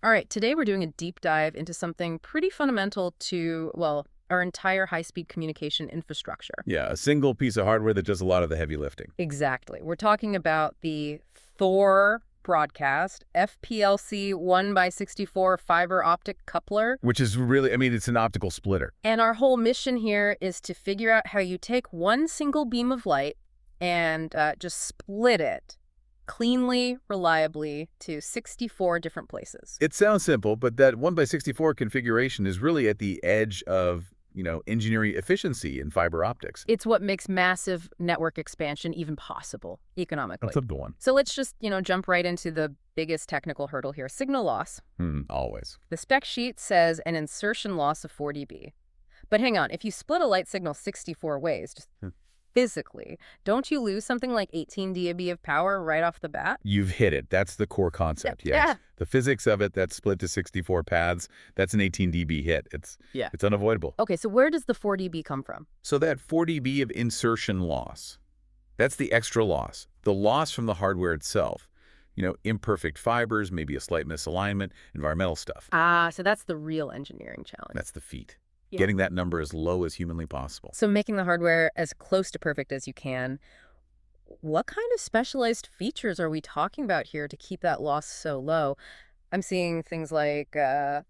All right, today we're doing a deep dive into something pretty fundamental to, well, our entire high-speed communication infrastructure. Yeah, a single piece of hardware that does a lot of the heavy lifting. Exactly. We're talking about the Thor broadcast F-PLC-1x64 fiber optic coupler. Which is really, I mean, it's an optical splitter. And our whole mission here is to figure out how you take one single beam of light and just split it cleanly, reliably to 64 different places. It sounds simple, but that 1x64 configuration is really at the edge of, engineering efficiency in fiber optics. It's what makes massive network expansion even possible economically. That's the one. So let's just, jump right into the biggest technical hurdle here, signal loss. Always. The spec sheet says an insertion loss of 4 dB. But hang on, if you split a light signal 64 ways, just physically, don't you lose something like 18 dB of power right off the bat? You've hit it. That's the core concept, yes. Yeah. The physics of it, that's split to 64 paths, that's an 18 dB hit. It's unavoidable. Okay, so where does the 4 dB come from? So that 4 dB of insertion loss, that's the extra loss. The loss from the hardware itself. Imperfect fibers, maybe a slight misalignment, environmental stuff. So that's the real engineering challenge. That's the feat. Yeah. Getting that number as low as humanly possible. So making the hardware as close to perfect as you can. What kind of specialized features are we talking about here to keep that loss so low? I'm seeing things like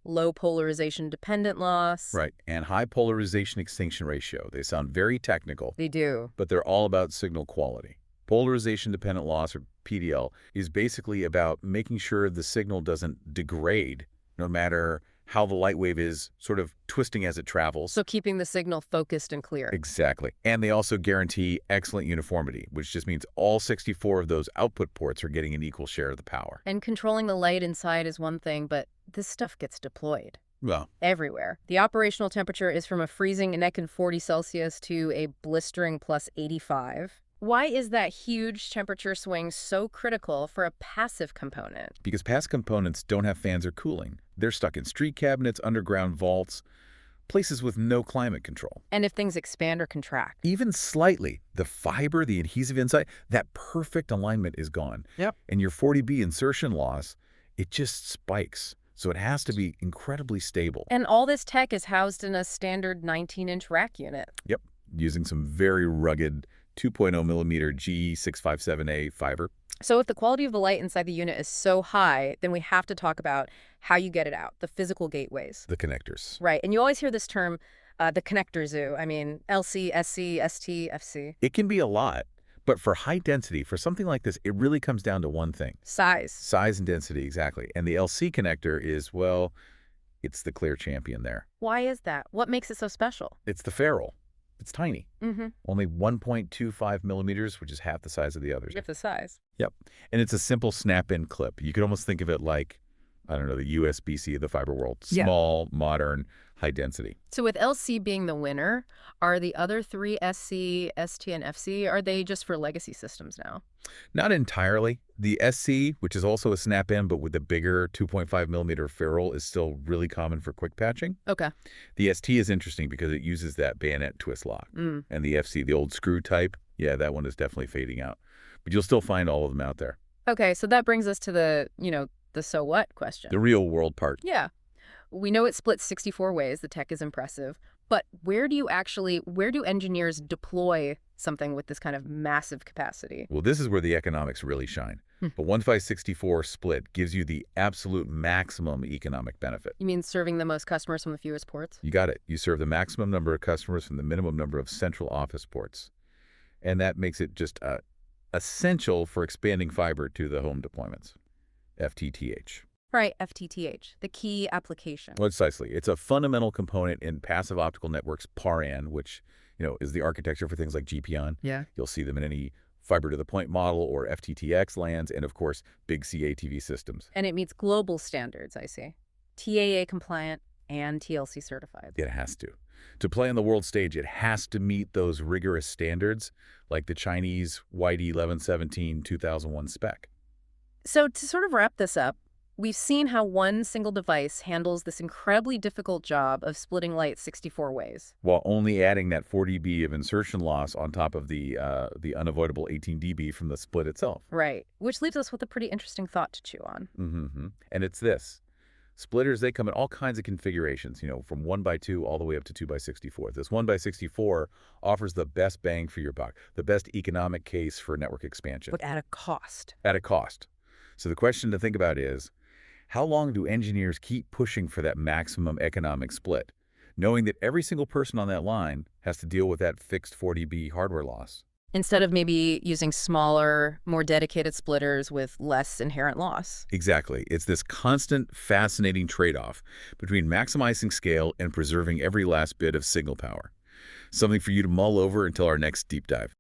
low polarization dependent loss. Right, and high polarization extinction ratio. They sound very technical. They do. But they're all about signal quality. Polarization dependent loss, or PDL, is basically about making sure the signal doesn't degrade no matter how the light wave is sort of twisting as it travels. So keeping the signal focused and clear. Exactly. And they also guarantee excellent uniformity, which just means all 64 of those output ports are getting an equal share of the power. And controlling the light inside is one thing, but this stuff gets deployed. Well, everywhere. The operational temperature is from a freezing -40 Celsius to a blistering +85. Why is that huge temperature swing so critical for a passive component? Because passive components don't have fans or cooling. They're stuck in street cabinets, underground vaults, places with no climate control. And if things expand or contract? Even slightly, the fiber, the adhesive inside, that perfect alignment is gone. Yep. And your 4 dB insertion loss, it just spikes. So it has to be incredibly stable. And all this tech is housed in a standard 19-inch rack unit. Yep. Using some very rugged 2.0 millimeter G657A fiber. So if the quality of the light inside the unit is so high, then we have to talk about how you get it out, the physical gateways. The connectors. Right. And you always hear this term, the connector zoo. I mean, LC, SC, ST, FC. It can be a lot, but for high density, for something like this, it really comes down to one thing. Size. Size and density, exactly. And the LC connector is, well, it's the clear champion there. Why is that? What makes it so special? It's the ferrule. It's tiny. Mm-hmm. Only 1.25 millimeters, which is half the size of the others. Half the size. Yep. And it's a simple snap-in clip. You could almost think of it like, I don't know, the USB-C of the fiber world. Small, modern, high density. So with LC being the winner, are the other three SC, ST, and FC, are they just for legacy systems now? Not entirely. The SC, which is also a snap-in, but with the bigger 2.5 millimeter ferrule, is still really common for quick patching. Okay. The ST is interesting because it uses that bayonet twist lock. And the FC, the old screw type, yeah, that one is definitely fading out. But you'll still find all of them out there. Okay, so that brings us to the, the so what question. The real world part. Yeah. We know it splits 64 ways. The tech is impressive. But where do engineers deploy something with this kind of massive capacity? Well, this is where the economics really shine. A 1x64 split gives you the absolute maximum economic benefit. You mean serving the most customers from the fewest ports? You got it. You serve the maximum number of customers from the minimum number of central office ports. And that makes it just essential for expanding fiber to the home deployments. FTTH. Right, FTTH, the key application. Precisely. It's a fundamental component in passive optical networks, PARAN, which, is the architecture for things like GPON. Yeah. You'll see them in any fiber-to-the-point model or FTTX lands, and, of course, big CATV systems. And it meets global standards, I see. TAA compliant and TLC certified. It has to. To play on the world stage, it has to meet those rigorous standards, like the Chinese YD1117 2001 spec. So to sort of wrap this up, we've seen how one single device handles this incredibly difficult job of splitting light 64 ways. While only adding that 4 dB of insertion loss on top of the unavoidable 18 dB from the split itself. Right, which leaves us with a pretty interesting thought to chew on. And it's this. Splitters, they come in all kinds of configurations, from 1 by 2 all the way up to 2 by 64. This 1 by 64 offers the best bang for your buck, the best economic case for network expansion But at a cost. at a cost. So the question to think about is, how long do engineers keep pushing for that maximum economic split, knowing that every single person on that line has to deal with that fixed 40B hardware loss? Instead of maybe using smaller, more dedicated splitters with less inherent loss. Exactly. It's this constant, fascinating trade-off between maximizing scale and preserving every last bit of signal power. Something for you to mull over until our next deep dive.